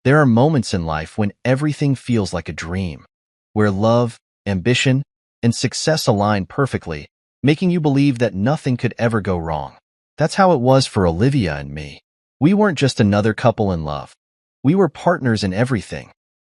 There are moments in life when everything feels like a dream, where love, ambition, and success align perfectly, making you believe that nothing could ever go wrong. That's how it was for Olivia and me. We weren't just another couple in love. We were partners in everything: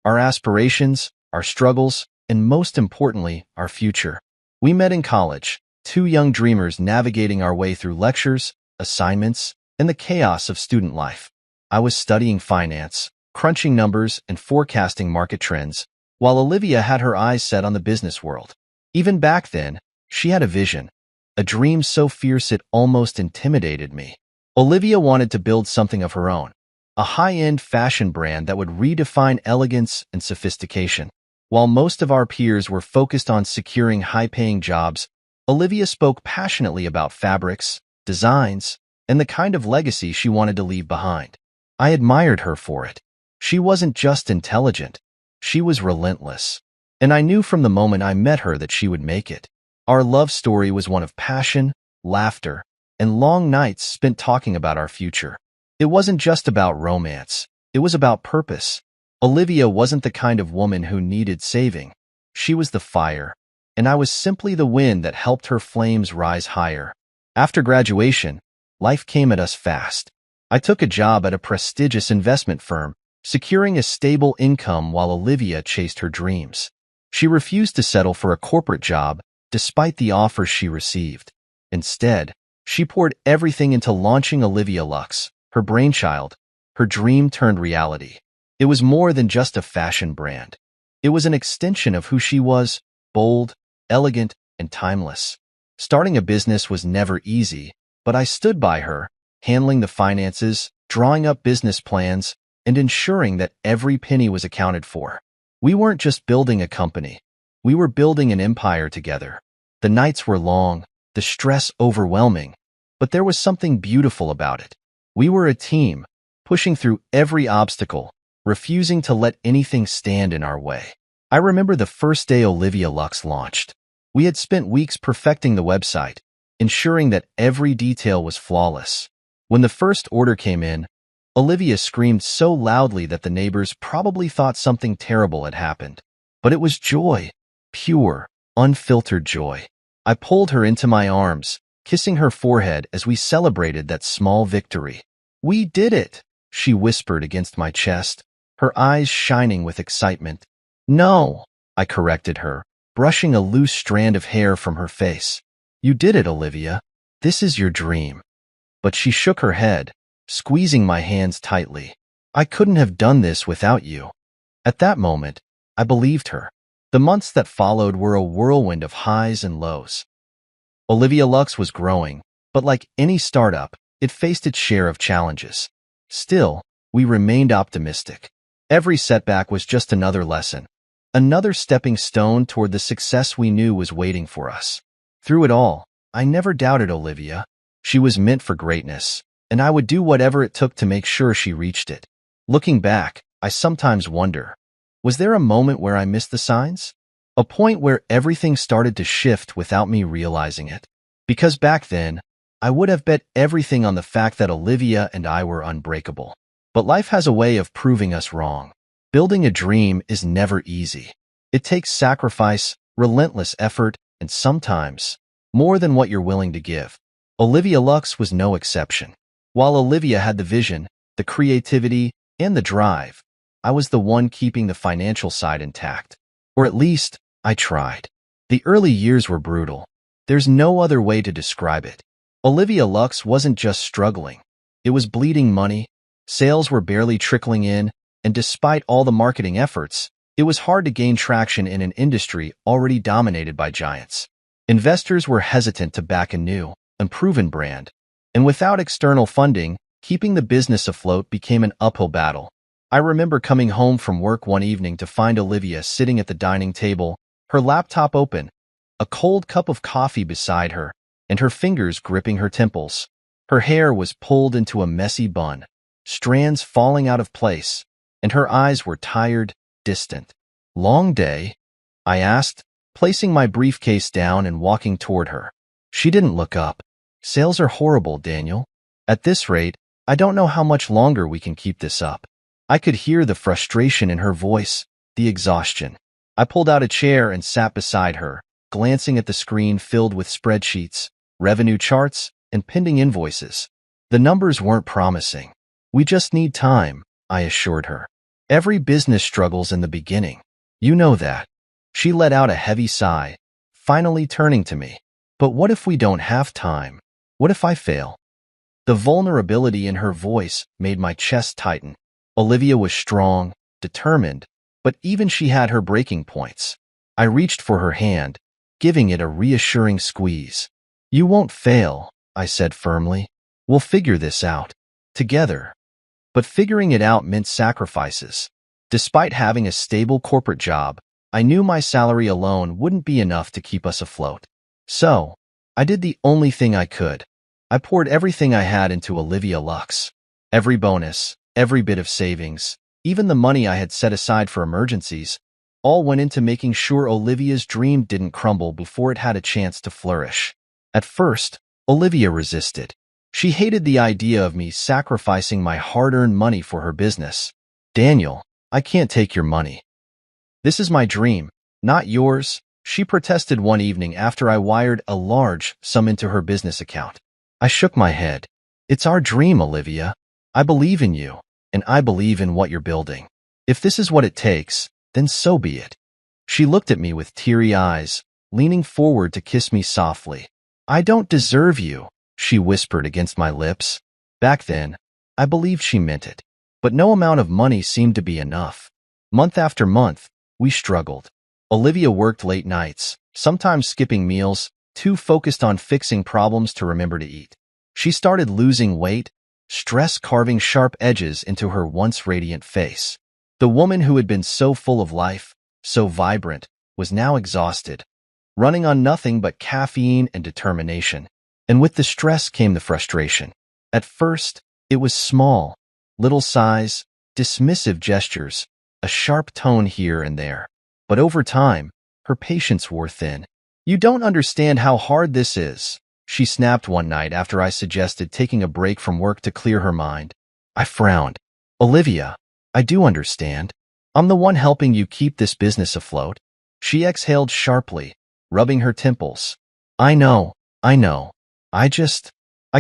our aspirations, our struggles, and most importantly, our future. We met in college, two young dreamers navigating our way through lectures, assignments, and the chaos of student life. I was studying finance, crunching numbers, and forecasting market trends, while Olivia had her eyes set on the business world. Even back then, she had a vision, a dream so fierce it almost intimidated me. Olivia wanted to build something of her own, a high-end fashion brand that would redefine elegance and sophistication. While most of our peers were focused on securing high-paying jobs, Olivia spoke passionately about fabrics, designs, and the kind of legacy she wanted to leave behind. I admired her for it. She wasn't just intelligent, she was relentless. And I knew from the moment I met her that she would make it. Our love story was one of passion, laughter, and long nights spent talking about our future. It wasn't just about romance, it was about purpose. Olivia wasn't the kind of woman who needed saving. She was the fire, and I was simply the wind that helped her flames rise higher. After graduation, life came at us fast. I took a job at a prestigious investment firm, securing a stable income while Olivia chased her dreams. She refused to settle for a corporate job despite the offers she received. Instead, she poured everything into launching Olivia Luxe, her brainchild, her dream turned reality. It was more than just a fashion brand. It was an extension of who she was: bold, elegant, and timeless. Starting a business was never easy, but I stood by her, handling the finances, drawing up business plans, and ensuring that every penny was accounted for. We weren't just building a company. We were building an empire together. The nights were long, the stress overwhelming, but there was something beautiful about it. We were a team, pushing through every obstacle, refusing to let anything stand in our way. I remember the first day Olivia Luxe launched. We had spent weeks perfecting the website, ensuring that every detail was flawless. When the first order came in, Olivia screamed so loudly that the neighbors probably thought something terrible had happened. But it was joy, pure, unfiltered joy. I pulled her into my arms, kissing her forehead as we celebrated that small victory. "We did it," she whispered against my chest, her eyes shining with excitement. "No," I corrected her, brushing a loose strand of hair from her face. "You did it, Olivia. This is your dream." But she shook her head, squeezing my hands tightly. "I couldn't have done this without you." At that moment, I believed her. The months that followed were a whirlwind of highs and lows. Olivia Luxe was growing, but like any startup, it faced its share of challenges. Still, we remained optimistic. Every setback was just another lesson, another stepping stone toward the success we knew was waiting for us. Through it all, I never doubted Olivia. She was meant for greatness, and I would do whatever it took to make sure she reached it. Looking back, I sometimes wonder, was there a moment where I missed the signs? A point where everything started to shift without me realizing it? Because back then, I would have bet everything on the fact that Olivia and I were unbreakable. But life has a way of proving us wrong. Building a dream is never easy. It takes sacrifice, relentless effort, and sometimes more than what you're willing to give. Olivia Luxe was no exception. While Olivia had the vision, the creativity, and the drive, I was the one keeping the financial side intact. Or at least, I tried. The early years were brutal. There's no other way to describe it. Olivia Luxe wasn't just struggling. It was bleeding money. Sales were barely trickling in, and despite all the marketing efforts, it was hard to gain traction in an industry already dominated by giants. Investors were hesitant to back a new, unproven brand, and without external funding, keeping the business afloat became an uphill battle. I remember coming home from work one evening to find Olivia sitting at the dining table, her laptop open, a cold cup of coffee beside her, and her fingers gripping her temples. Her hair was pulled into a messy bun, strands falling out of place, and her eyes were tired, distant. "Long day?" I asked, placing my briefcase down and walking toward her. She didn't look up. "Sales are horrible, Daniel. At this rate, I don't know how much longer we can keep this up." I could hear the frustration in her voice, the exhaustion. I pulled out a chair and sat beside her, glancing at the screen filled with spreadsheets, revenue charts, and pending invoices. The numbers weren't promising. We just need time, I assured her. Every business struggles in the beginning. You know that. She let out a heavy sigh, finally turning to me. But what if we don't have time? What if I fail? The vulnerability in her voice made my chest tighten. Olivia was strong, determined, but even she had her breaking points. I reached for her hand, giving it a reassuring squeeze. You won't fail, I said firmly. We'll figure this out. Together. But figuring it out meant sacrifices. Despite having a stable corporate job, I knew my salary alone wouldn't be enough to keep us afloat. So, I did the only thing I could. I poured everything I had into Olivia Lux. Every bonus, every bit of savings, even the money I had set aside for emergencies, all went into making sure Olivia's dream didn't crumble before it had a chance to flourish. At first, Olivia resisted. She hated the idea of me sacrificing my hard-earned money for her business. Daniel, I can't take your money. This is my dream, not yours, she protested one evening after I wired a large sum into her business account. I shook my head. It's our dream, Olivia. I believe in you, and I believe in what you're building. If this is what it takes, then so be it. She looked at me with teary eyes, leaning forward to kiss me softly. I don't deserve you, she whispered against my lips. Back then, I believed she meant it. But no amount of money seemed to be enough. Month after month, we struggled. Olivia worked late nights, sometimes skipping meals, too focused on fixing problems to remember to eat. She started losing weight, stress carving sharp edges into her once radiant face. The woman who had been so full of life, so vibrant, was now exhausted, running on nothing but caffeine and determination. And with the stress came the frustration. At first, it was small, little sighs, dismissive gestures, a sharp tone here and there. But over time, her patience wore thin. You don't understand how hard this is, she snapped one night after I suggested taking a break from work to clear her mind. I frowned. Olivia, I do understand. I'm the one helping you keep this business afloat. She exhaled sharply, rubbing her temples. I know. I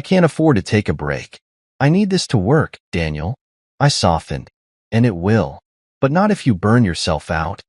can't afford to take a break. I need this to work, Daniel. I softened. And it will. But not if you burn yourself out.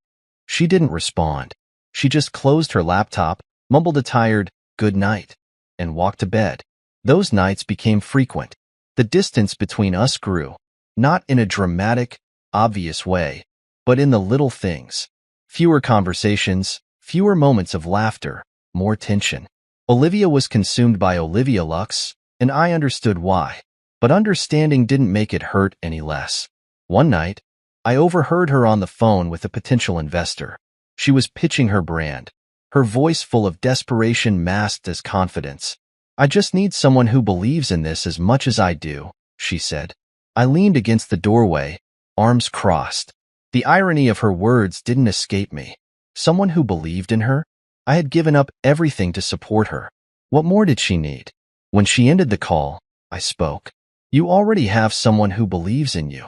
She didn't respond. She just closed her laptop, mumbled a tired, good night, and walked to bed. Those nights became frequent. The distance between us grew, not in a dramatic, obvious way, but in the little things. Fewer conversations, fewer moments of laughter, more tension. Olivia was consumed by Olivia Lux, and I understood why. But understanding didn't make it hurt any less. One night, I overheard her on the phone with a potential investor. She was pitching her brand, her voice full of desperation masked as confidence. I just need someone who believes in this as much as I do, she said. I leaned against the doorway, arms crossed. The irony of her words didn't escape me. Someone who believed in her? I had given up everything to support her. What more did she need? When she ended the call, I spoke. You already have someone who believes in you.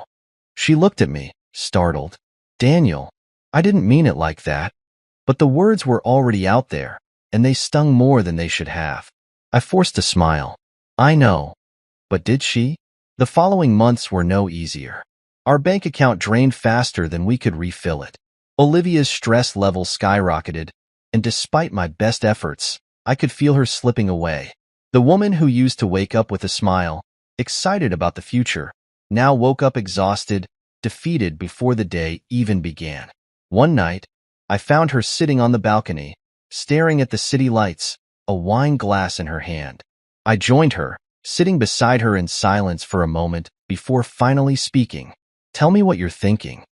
She looked at me, startled. Daniel, I didn't mean it like that. But the words were already out there, and they stung more than they should have. I forced a smile. I know. But did she? The following months were no easier. Our bank account drained faster than we could refill it. Olivia's stress level skyrocketed, and despite my best efforts, I could feel her slipping away. The woman who used to wake up with a smile, excited about the future, now woke up exhausted, defeated before the day even began. One night, I found her sitting on the balcony, staring at the city lights, a wine glass in her hand. I joined her, sitting beside her in silence for a moment before finally speaking. Tell me what you're thinking.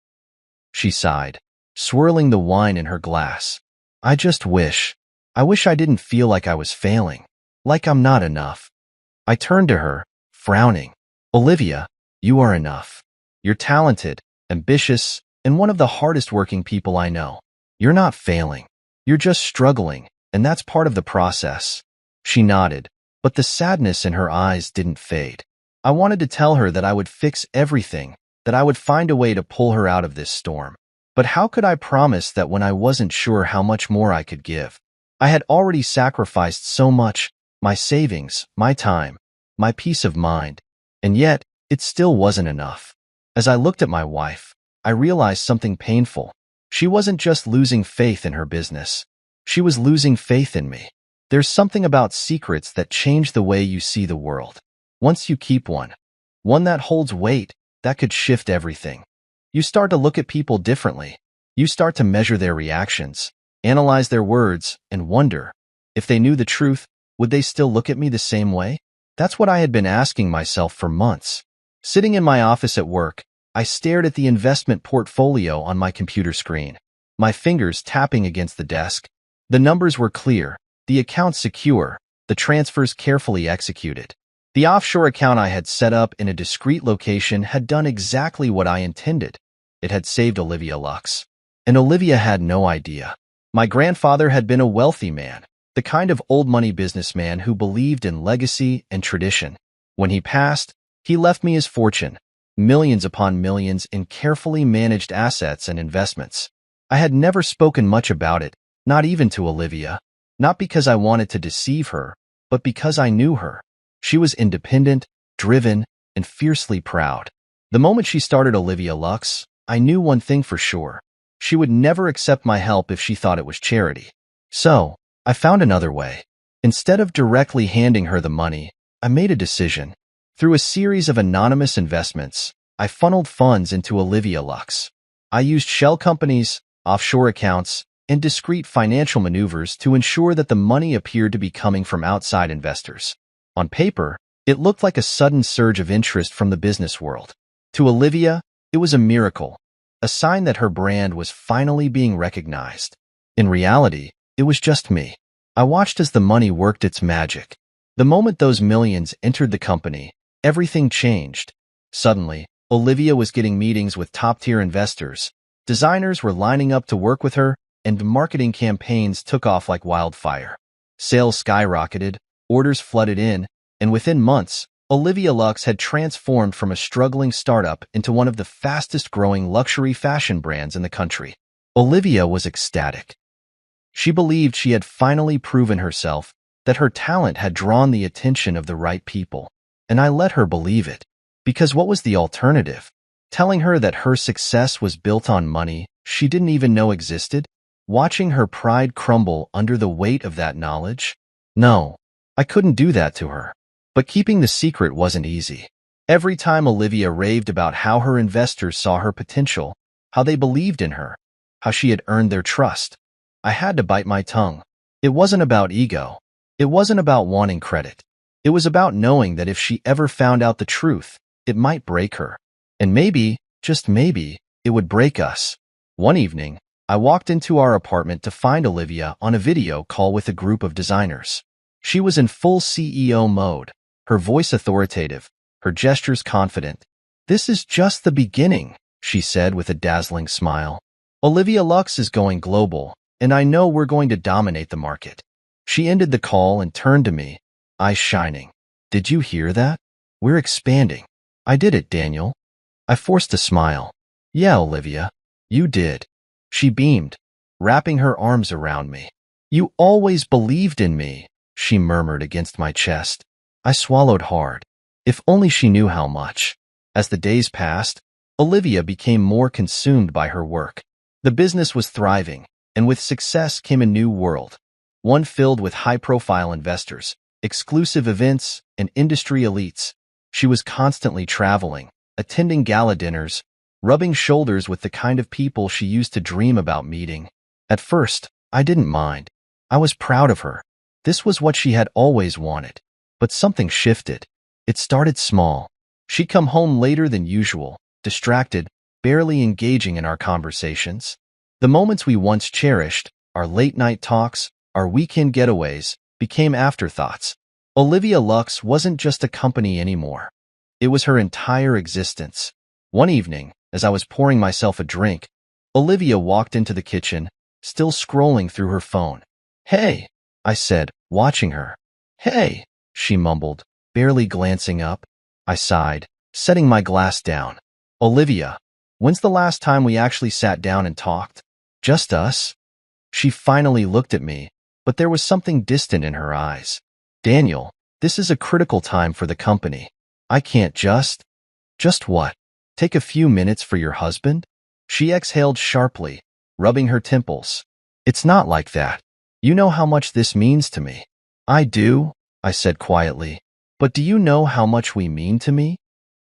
She sighed, swirling the wine in her glass. I wish I didn't feel like I was failing, like I'm not enough. I turned to her, frowning. Olivia, you are enough. You're talented, ambitious, and one of the hardest working people I know. You're not failing. You're just struggling, and that's part of the process. She nodded, but the sadness in her eyes didn't fade. I wanted to tell her that I would fix everything, that I would find a way to pull her out of this storm. But how could I promise that when I wasn't sure how much more I could give? I had already sacrificed so much, my savings, my time, my peace of mind, and yet it still wasn't enough. As I looked at my wife, I realized something painful. She wasn't just losing faith in her business. She was losing faith in me. There's something about secrets that change the way you see the world. Once you keep one that holds weight, that could shift everything. You start to look at people differently. You start to measure their reactions, analyze their words, and wonder, if they knew the truth, would they still look at me the same way? That's what I had been asking myself for months. Sitting in my office at work, I stared at the investment portfolio on my computer screen, my fingers tapping against the desk. The numbers were clear, the accounts secure, the transfers carefully executed. The offshore account I had set up in a discreet location had done exactly what I intended. It had saved Olivia Lux. And Olivia had no idea. My grandfather had been a wealthy man, the kind of old money businessman who believed in legacy and tradition. When he passed, he left me his fortune, millions upon millions in carefully managed assets and investments. I had never spoken much about it, not even to Olivia, not because I wanted to deceive her, but because I knew her. She was independent, driven, and fiercely proud. The moment she started Olivia Lux, I knew one thing for sure. She would never accept my help if she thought it was charity. So, I found another way. Instead of directly handing her the money, I made a decision. Through a series of anonymous investments, I funneled funds into Olivia Lux. I used shell companies, offshore accounts, and discreet financial maneuvers to ensure that the money appeared to be coming from outside investors. On paper, it looked like a sudden surge of interest from the business world. To Olivia, it was a miracle, a sign that her brand was finally being recognized. In reality, it was just me. I watched as the money worked its magic. The moment those millions entered the company, everything changed. Suddenly, Olivia was getting meetings with top-tier investors. Designers were lining up to work with her, and marketing campaigns took off like wildfire. Sales skyrocketed, orders flooded in, and within months, Olivia Lux had transformed from a struggling startup into one of the fastest-growing luxury fashion brands in the country. Olivia was ecstatic. She believed she had finally proven herself, that her talent had drawn the attention of the right people. And I let her believe it. Because what was the alternative? Telling her that her success was built on money she didn't even know existed? Watching her pride crumble under the weight of that knowledge? No, I couldn't do that to her. But keeping the secret wasn't easy. Every time Olivia raved about how her investors saw her potential, how they believed in her, how she had earned their trust, I had to bite my tongue. It wasn't about ego. It wasn't about wanting credit. It was about knowing that if she ever found out the truth, it might break her. And maybe, just maybe, it would break us. One evening, I walked into our apartment to find Olivia on a video call with a group of designers. She was in full CEO mode, her voice authoritative, her gestures confident. "This is just the beginning," she said with a dazzling smile. "Olivia Lux is going global, and I know we're going to dominate the market." She ended the call and turned to me, eyes shining. "Did you hear that? We're expanding." "I did it, Daniel." I forced a smile. "Yeah, Olivia, you did." She beamed, wrapping her arms around me. "You always believed in me," she murmured against my chest. I swallowed hard. If only she knew how much. As the days passed, Olivia became more consumed by her work. The business was thriving, and with success came a new world. One filled with high-profile investors, exclusive events, and industry elites. She was constantly traveling, attending gala dinners, rubbing shoulders with the kind of people she used to dream about meeting. At first, I didn't mind. I was proud of her. This was what she had always wanted. But something shifted. It started small. She'd come home later than usual, distracted, barely engaging in our conversations. The moments we once cherished, our late-night talks, our weekend getaways, became afterthoughts. Olivia Lux wasn't just a company anymore. It was her entire existence. One evening, as I was pouring myself a drink, Olivia walked into the kitchen, still scrolling through her phone. "Hey," I said, watching her. "Hey," she mumbled, barely glancing up. I sighed, setting my glass down. Olivia, when's the last time we actually sat down and talked? Just us? She finally looked at me, but there was something distant in her eyes. Daniel, this is a critical time for the company. I can't just what? Take a few minutes for your husband? She exhaled sharply, rubbing her temples. It's not like that. You know how much this means to me. I do, I said quietly. But do you know how much we mean to me?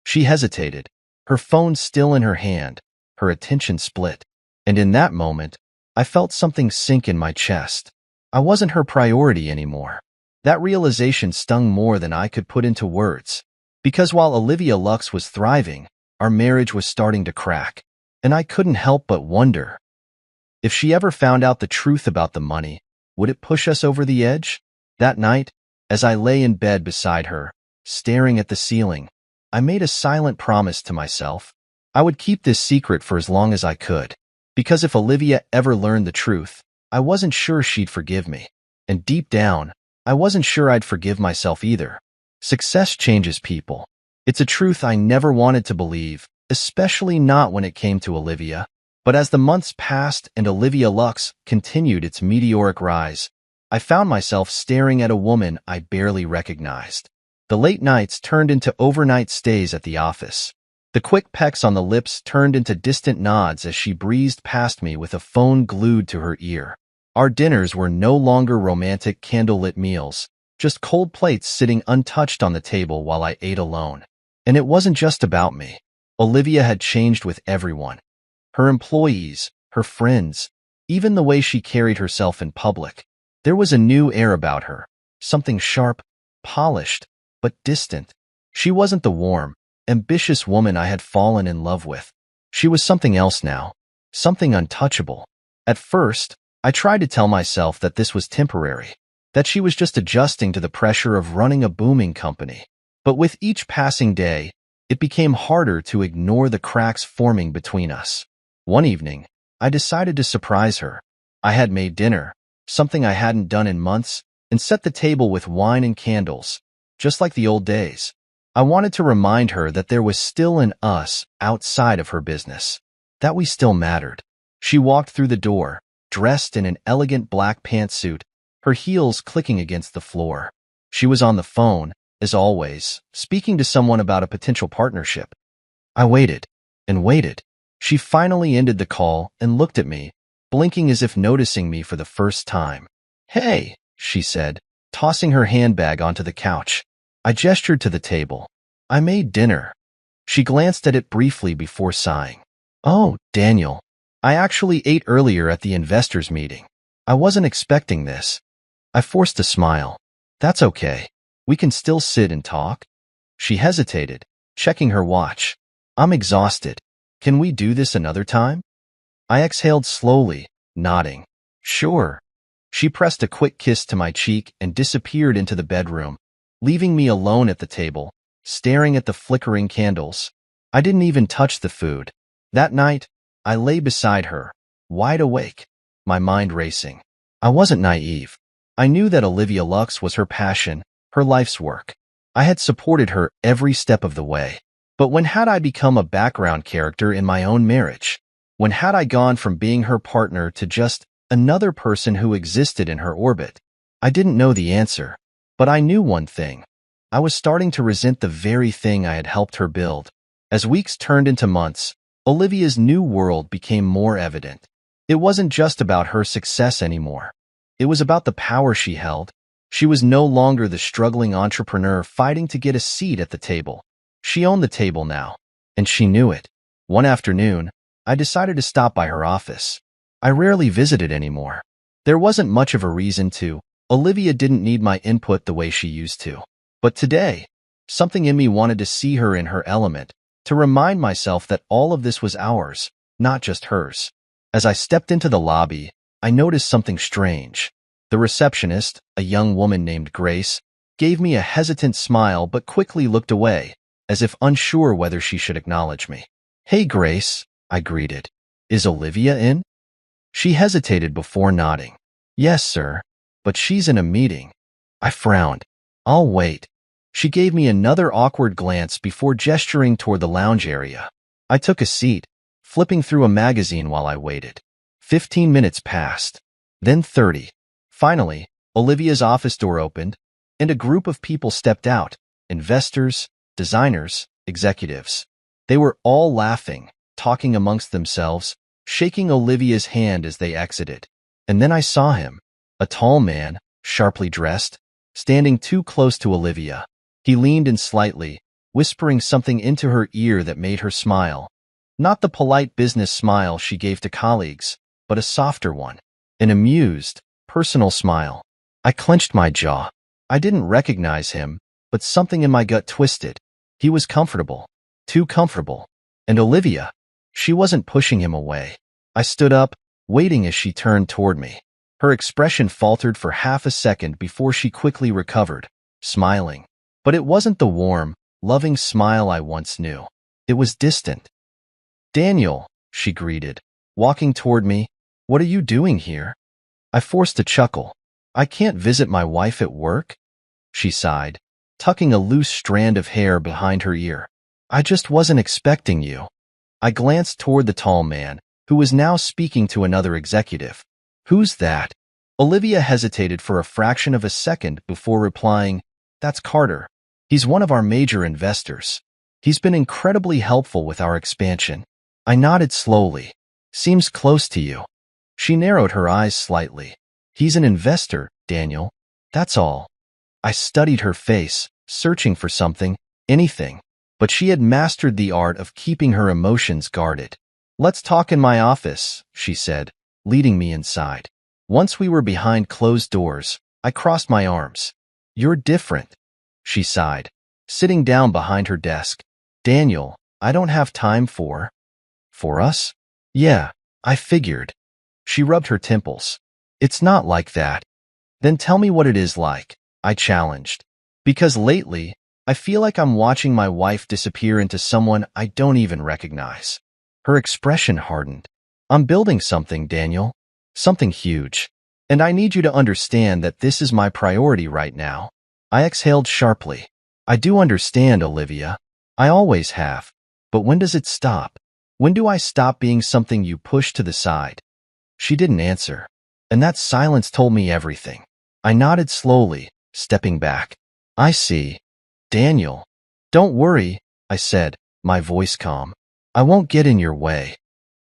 She hesitated, her phone still in her hand, her attention split. And in that moment, I felt something sink in my chest. I wasn't her priority anymore. That realization stung more than I could put into words. Because while Olivia Lux was thriving, our marriage was starting to crack. And I couldn't help but wonder, if she ever found out the truth about the money, would it push us over the edge? That night, as I lay in bed beside her, staring at the ceiling, I made a silent promise to myself. I would keep this secret for as long as I could. Because if Olivia ever learned the truth, I wasn't sure she'd forgive me. And deep down, I wasn't sure I'd forgive myself either. Success changes people. It's a truth I never wanted to believe, especially not when it came to Olivia. But as the months passed and Olivia Lux continued its meteoric rise, I found myself staring at a woman I barely recognized. The late nights turned into overnight stays at the office. The quick pecks on the lips turned into distant nods as she breezed past me with a phone glued to her ear. Our dinners were no longer romantic candlelit meals, just cold plates sitting untouched on the table while I ate alone. And it wasn't just about me. Olivia had changed with everyone. Her employees, her friends, even the way she carried herself in public. There was a new air about her, something sharp, polished, but distant. She wasn't the warm, ambitious woman I had fallen in love with. She was something else now, something untouchable. At first, I tried to tell myself that this was temporary, that she was just adjusting to the pressure of running a booming company. But with each passing day, it became harder to ignore the cracks forming between us. One evening, I decided to surprise her. I had made dinner, something I hadn't done in months, and set the table with wine and candles, just like the old days. I wanted to remind her that there was still an us outside of her business, that we still mattered. She walked through the door, dressed in an elegant black pantsuit, her heels clicking against the floor. She was on the phone, as always, speaking to someone about a potential partnership. I waited and waited. She finally ended the call and looked at me, blinking as if noticing me for the first time. "Hey," she said, tossing her handbag onto the couch. I gestured to the table. "I made dinner." She glanced at it briefly before sighing. "Oh, Daniel, I actually ate earlier at the investors' meeting. I wasn't expecting this." I forced a smile. "That's okay. We can still sit and talk." She hesitated, checking her watch. "I'm exhausted. Can we do this another time?" I exhaled slowly, nodding. "Sure." She pressed a quick kiss to my cheek and disappeared into the bedroom, leaving me alone at the table, staring at the flickering candles. I didn't even touch the food. That night, I lay beside her, wide awake, my mind racing. I wasn't naive. I knew that Olivia Lux was her passion, her life's work. I had supported her every step of the way. But when had I become a background character in my own marriage? When had I gone from being her partner to just another person who existed in her orbit? I didn't know the answer, but I knew one thing. I was starting to resent the very thing I had helped her build. As weeks turned into months, Olivia's new world became more evident. It wasn't just about her success anymore. It was about the power she held. She was no longer the struggling entrepreneur fighting to get a seat at the table. She owned the table now, and she knew it. One afternoon, I decided to stop by her office. I rarely visited anymore. There wasn't much of a reason to. Olivia didn't need my input the way she used to. But today, something in me wanted to see her in her element, to remind myself that all of this was ours, not just hers. As I stepped into the lobby, I noticed something strange. The receptionist, a young woman named Grace, gave me a hesitant smile but quickly looked away, as if unsure whether she should acknowledge me. "Hey, Grace," I greeted. "Is Olivia in?" She hesitated before nodding. "Yes, sir, but she's in a meeting." I frowned. "I'll wait." She gave me another awkward glance before gesturing toward the lounge area. I took a seat, flipping through a magazine while I waited. 15 minutes passed, then 30. Finally, Olivia's office door opened, and a group of people stepped out, investors, designers, executives. They were all laughing, talking amongst themselves, shaking Olivia's hand as they exited. And then I saw him, a tall man, sharply dressed, standing too close to Olivia. He leaned in slightly, whispering something into her ear that made her smile. Not the polite business smile she gave to colleagues, but a softer one, an amused, personal smile. I clenched my jaw. I didn't recognize him, but something in my gut twisted. He was comfortable, too comfortable. And Olivia, she wasn't pushing him away. I stood up, waiting as she turned toward me. Her expression faltered for half a second before she quickly recovered, smiling. But it wasn't the warm, loving smile I once knew. It was distant. "Daniel," she greeted, walking toward me. "What are you doing here?" I forced a chuckle. "I can't visit my wife at work?" She sighed, tucking a loose strand of hair behind her ear. "I just wasn't expecting you." I glanced toward the tall man, who was now speaking to another executive. "Who's that?" Olivia hesitated for a fraction of a second before replying, "That's Carter. He's one of our major investors. He's been incredibly helpful with our expansion." I nodded slowly. "Seems close to you." She narrowed her eyes slightly. "He's an investor, Daniel. That's all." I studied her face, searching for something, anything. But she had mastered the art of keeping her emotions guarded. "Let's talk in my office," she said, leading me inside. Once we were behind closed doors, I crossed my arms. "You're different," she sighed, sitting down behind her desk. "Daniel, I don't have time for us?" "Yeah, I figured." She rubbed her temples. "It's not like that." "Then tell me what it is like," I challenged. "Because lately, I feel like I'm watching my wife disappear into someone I don't even recognize." Her expression hardened. "I'm building something, Daniel. Something huge. And I need you to understand that this is my priority right now." I exhaled sharply. "I do understand, Olivia. I always have. But when does it stop? When do I stop being something you push to the side?" She didn't answer. And that silence told me everything. I nodded slowly, stepping back. "I see. Daniel." "Don't worry," I said, my voice calm. "I won't get in your way."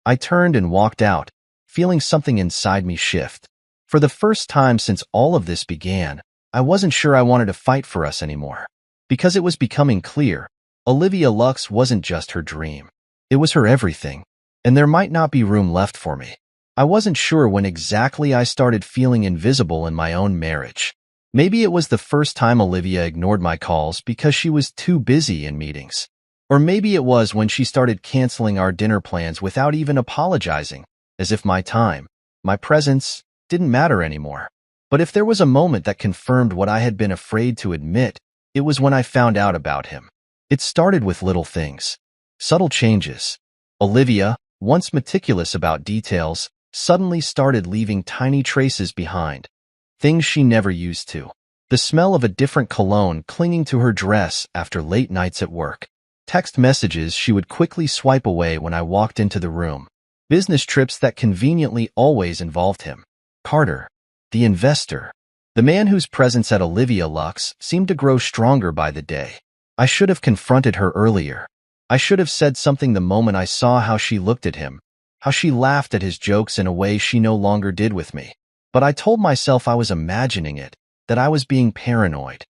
I turned and walked out, feeling something inside me shift. For the first time since all of this began, I wasn't sure I wanted to fight for us anymore. Because it was becoming clear, Olivia Lux wasn't just her dream. It was her everything, and there might not be room left for me. I wasn't sure when exactly I started feeling invisible in my own marriage. Maybe it was the first time Olivia ignored my calls because she was too busy in meetings. Or maybe it was when she started canceling our dinner plans without even apologizing, as if my time, my presence, didn't matter anymore. But if there was a moment that confirmed what I had been afraid to admit, it was when I found out about him. It started with little things. Subtle changes. Olivia, once meticulous about details, suddenly started leaving tiny traces behind. Things she never used to. The smell of a different cologne clinging to her dress after late nights at work. Text messages she would quickly swipe away when I walked into the room. Business trips that conveniently always involved him. Carter, the investor. The man whose presence at Olivia Lux seemed to grow stronger by the day. I should have confronted her earlier. I should have said something the moment I saw how she looked at him, how she laughed at his jokes in a way she no longer did with me. But I told myself I was imagining it, that I was being paranoid.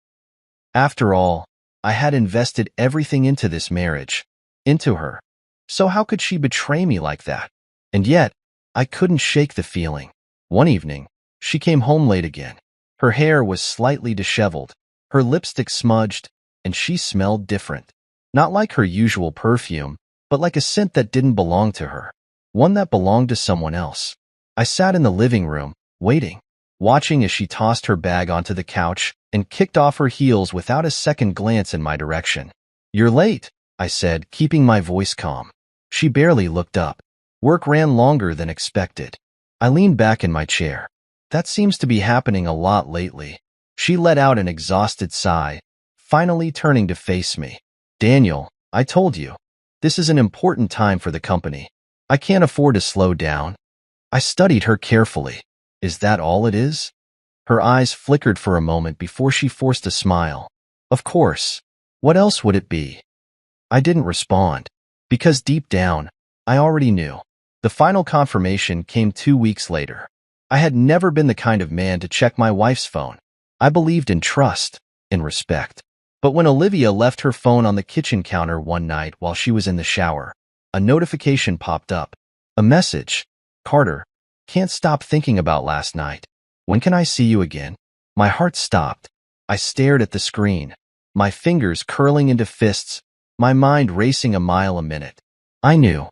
After all, I had invested everything into this marriage, into her. So how could she betray me like that? And yet, I couldn't shake the feeling. One evening, she came home late again. Her hair was slightly disheveled, her lipstick smudged, and she smelled different. Not like her usual perfume, but like a scent that didn't belong to her. One that belonged to someone else. I sat in the living room, waiting, watching as she tossed her bag onto the couch and kicked off her heels without a second glance in my direction. "You're late," I said, keeping my voice calm. She barely looked up. Work ran longer than expected. I leaned back in my chair. "That seems to be happening a lot lately." She let out an exhausted sigh, finally turning to face me. "Daniel, I told you. This is an important time for the company. I can't afford to slow down. I studied her carefully. Is that all it is? Her eyes flickered for a moment before she forced a smile. Of course. What else would it be? I didn't respond, because deep down, I already knew. The final confirmation came 2 weeks later. I had never been the kind of man to check my wife's phone. I believed in trust, in respect. But when Olivia left her phone on the kitchen counter one night while she was in the shower, a notification popped up. A message. Carter, can't stop thinking about last night. When can I see you again? My heart stopped. I stared at the screen, my fingers curling into fists, my mind racing a mile a minute. I knew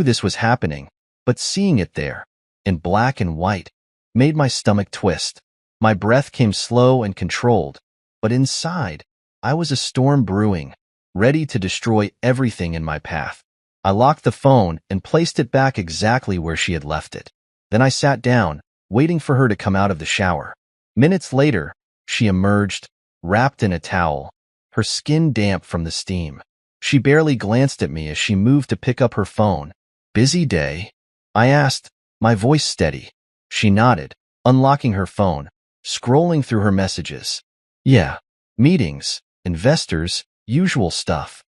this was happening, but seeing it there, in black and white, made my stomach twist. My breath came slow and controlled, but inside, I was a storm brewing, ready to destroy everything in my path. I locked the phone and placed it back exactly where she had left it. Then I sat down, waiting for her to come out of the shower. Minutes later, she emerged, wrapped in a towel, her skin damp from the steam. She barely glanced at me as she moved to pick up her phone. Busy day? I asked, my voice steady. She nodded, unlocking her phone, scrolling through her messages. Yeah, meetings, investors, usual stuff.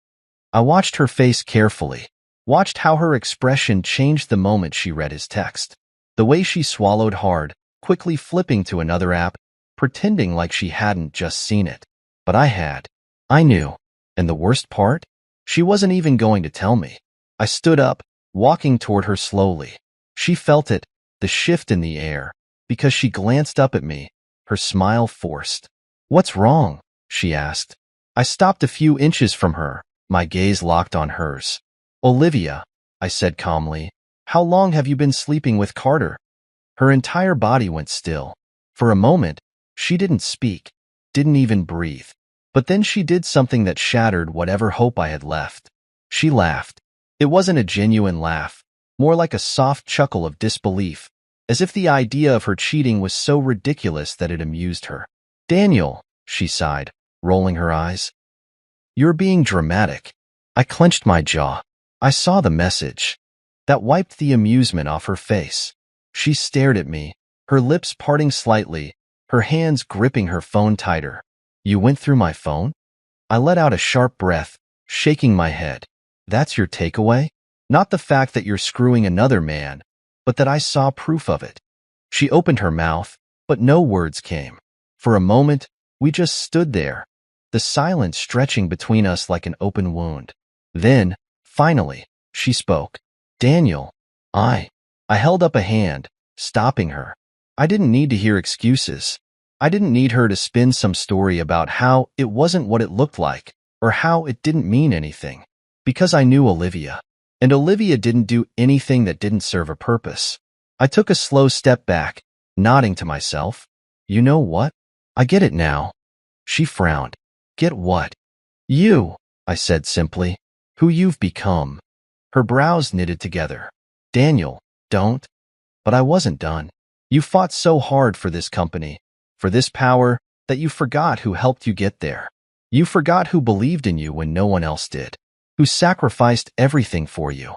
I watched her face carefully, watched how her expression changed the moment she read his text. The way she swallowed hard, quickly flipping to another app, pretending like she hadn't just seen it. But I had. I knew. And the worst part? She wasn't even going to tell me. I stood up, walking toward her slowly. She felt it, the shift in the air, because she glanced up at me, her smile forced. What's wrong? She asked. I stopped a few inches from her, my gaze locked on hers. Olivia, I said calmly, how long have you been sleeping with Carter? Her entire body went still. For a moment, she didn't speak, didn't even breathe. But then she did something that shattered whatever hope I had left. She laughed. It wasn't a genuine laugh, more like a soft chuckle of disbelief, as if the idea of her cheating was so ridiculous that it amused her. Daniel, she sighed, rolling her eyes. You're being dramatic. I clenched my jaw. I saw the message. That wiped the amusement off her face. She stared at me, her lips parting slightly, her hands gripping her phone tighter. You went through my phone? I let out a sharp breath, shaking my head. That's your takeaway? Not the fact that you're screwing another man, but that I saw proof of it. She opened her mouth, but no words came. For a moment, we just stood there, the silence stretching between us like an open wound. Then, finally, she spoke. Daniel, I held up a hand, stopping her. I didn't need to hear excuses. I didn't need her to spin some story about how it wasn't what it looked like, or how it didn't mean anything. Because I knew Olivia. And Olivia didn't do anything that didn't serve a purpose. I took a slow step back, nodding to myself. You know what? I get it now. She frowned. Get what? You, I said simply. Who you've become. Her brows knitted together. Daniel, don't. But I wasn't done. You fought so hard for this company, for this power, that you forgot who helped you get there. You forgot who believed in you when no one else did, who sacrificed everything for you.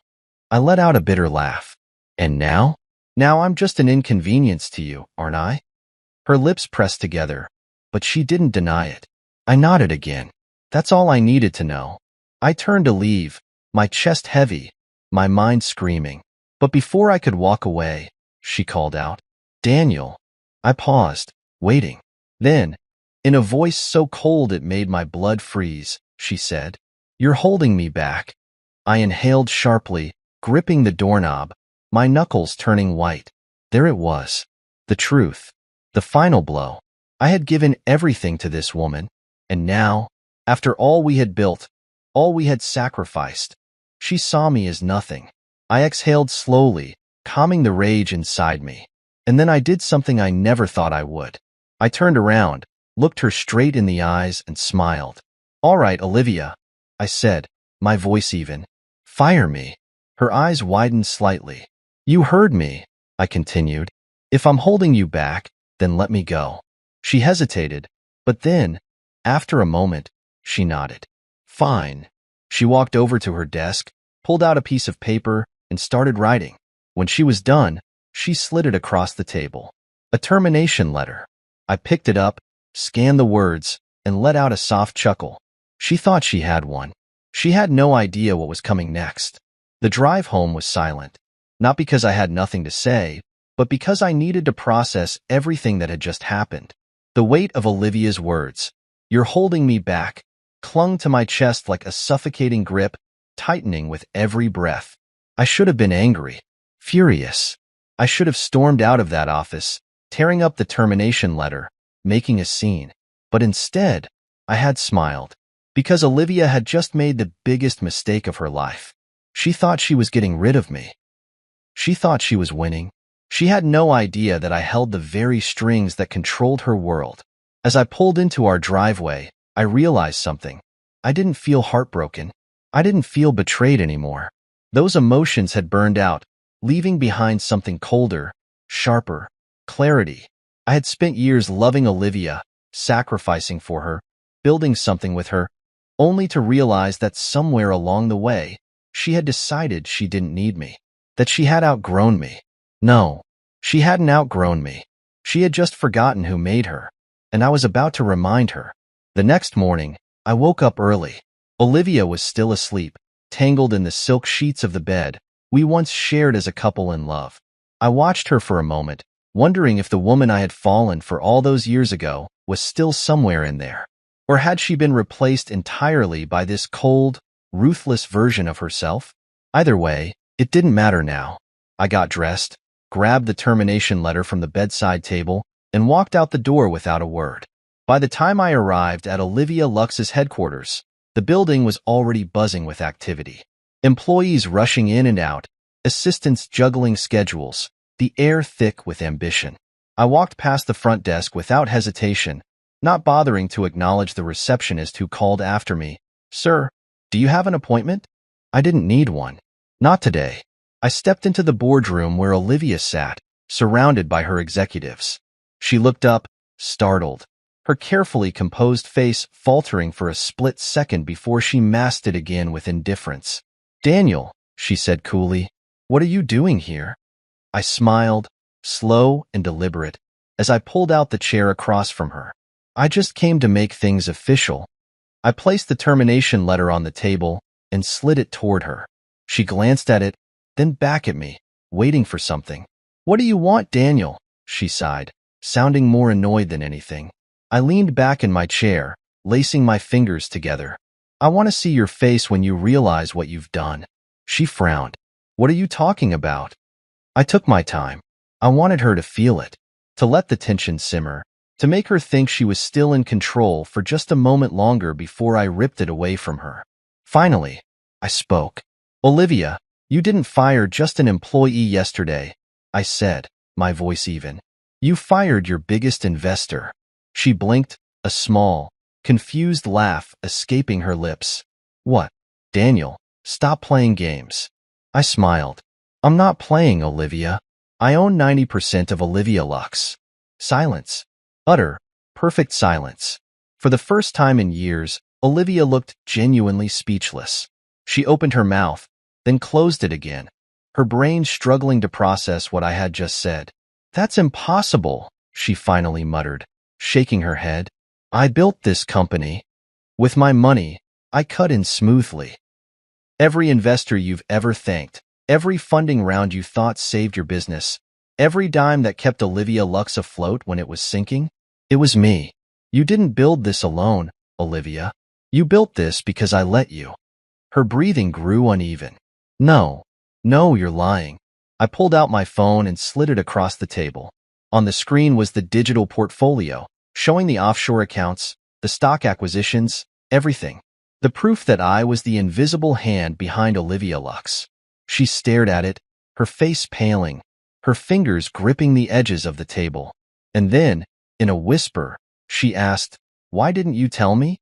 I let out a bitter laugh. And now? Now I'm just an inconvenience to you, aren't I? Her lips pressed together, but she didn't deny it. I nodded again. That's all I needed to know. I turned to leave, my chest heavy, my mind screaming. But before I could walk away, she called out, Daniel. I paused, waiting. Then, in a voice so cold it made my blood freeze, she said, You're holding me back. I inhaled sharply, gripping the doorknob, my knuckles turning white. There it was. The truth. The final blow. I had given everything to this woman, and now, after all we had built, all we had sacrificed, she saw me as nothing. I exhaled slowly, calming the rage inside me. And then I did something I never thought I would. I turned around, looked her straight in the eyes, and smiled. All right, Olivia, I said, my voice even. Fire me. Her eyes widened slightly. You heard me, I continued. If I'm holding you back, then let me go. She hesitated, but then, after a moment, she nodded. Fine. She walked over to her desk, pulled out a piece of paper, and started writing. When she was done, she slid it across the table. A termination letter. I picked it up, scanned the words, and let out a soft chuckle. She thought she had one. She had no idea what was coming next. The drive home was silent, not because I had nothing to say, but because I needed to process everything that had just happened. The weight of Olivia's words, "You're holding me back," clung to my chest like a suffocating grip, tightening with every breath. I should have been angry, furious. I should have stormed out of that office, tearing up the termination letter, making a scene. But instead, I had smiled, because Olivia had just made the biggest mistake of her life. She thought she was getting rid of me. She thought she was winning. She had no idea that I held the very strings that controlled her world. As I pulled into our driveway, I realized something. I didn't feel heartbroken. I didn't feel betrayed anymore. Those emotions had burned out, leaving behind something colder, sharper, clarity. I had spent years loving Olivia, sacrificing for her, building something with her, only to realize that somewhere along the way, she had decided she didn't need me, that she had outgrown me. No, she hadn't outgrown me. She had just forgotten who made her, and I was about to remind her. The next morning, I woke up early. Olivia was still asleep, tangled in the silk sheets of the bed we once shared as a couple in love. I watched her for a moment, wondering if the woman I had fallen for all those years ago was still somewhere in there. Or had she been replaced entirely by this cold, ruthless version of herself? Either way, it didn't matter now. I got dressed, grabbed the termination letter from the bedside table, and walked out the door without a word. By the time I arrived at Olivia Lux's headquarters, the building was already buzzing with activity. Employees rushing in and out, assistants juggling schedules, the air thick with ambition. I walked past the front desk without hesitation, not bothering to acknowledge the receptionist who called after me. "Sir, do you have an appointment?" I didn't need one. Not today. I stepped into the boardroom where Olivia sat, surrounded by her executives. She looked up, startled, her carefully composed face faltering for a split second before she masked it again with indifference. "Daniel," she said coolly, "what are you doing here?" I smiled, slow and deliberate, as I pulled out the chair across from her. "I just came to make things official." I placed the termination letter on the table and slid it toward her. She glanced at it, then back at me, waiting for something. "What do you want, Daniel?" she sighed, sounding more annoyed than anything. I leaned back in my chair, lacing my fingers together. "I want to see your face when you realize what you've done." She frowned. "What are you talking about?" I took my time. I wanted her to feel it, to let the tension simmer, to make her think she was still in control for just a moment longer before I ripped it away from her. Finally, I spoke. "Olivia, you didn't fire just an employee yesterday," I said, my voice even. "You fired your biggest investor." She blinked, a small, confused laugh escaping her lips. "What? Daniel, stop playing games." I smiled. "I'm not playing, Olivia. I own 90% of Olivia Lux." Silence. Utter, perfect silence. For the first time in years, Olivia looked genuinely speechless. She opened her mouth, then closed it again, her brain struggling to process what I had just said. "That's impossible," she finally muttered, shaking her head. "I built this company. With my money, I cut in smoothly. Every investor you've ever thanked, every funding round you thought saved your business, every dime that kept Olivia Lux afloat when it was sinking, it was me. You didn't build this alone, Olivia. You built this because I let you." Her breathing grew uneven. No, you're lying." I pulled out my phone and slid it across the table. On the screen was the digital portfolio, showing the offshore accounts, the stock acquisitions, everything. The proof that I was the invisible hand behind Olivia Lux. She stared at it, her face paling, her fingers gripping the edges of the table. And then, in a whisper, she asked, "Why didn't you tell me?"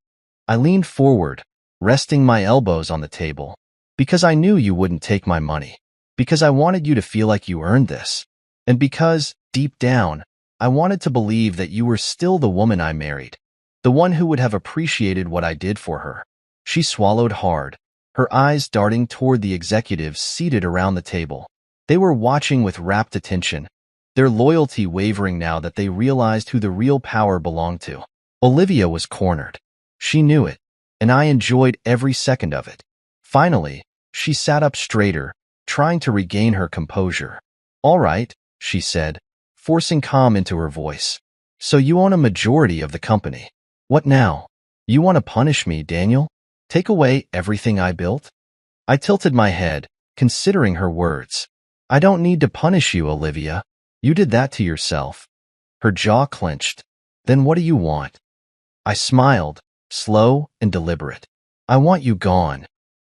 I leaned forward, resting my elbows on the table. "Because I knew you wouldn't take my money. Because I wanted you to feel like you earned this. And because, deep down, I wanted to believe that you were still the woman I married, the one who would have appreciated what I did for her." She swallowed hard, her eyes darting toward the executives seated around the table. They were watching with rapt attention, their loyalty wavering now that they realized who the real power belonged to. Olivia was cornered. She knew it, and I enjoyed every second of it. Finally, she sat up straighter, trying to regain her composure. "All right," she said, forcing calm into her voice. "So you own a majority of the company. What now? You want to punish me, Daniel? Take away everything I built?" I tilted my head, considering her words. "I don't need to punish you, Olivia. You did that to yourself." Her jaw clenched. "Then what do you want?" I smiled, slow and deliberate. "I want you gone."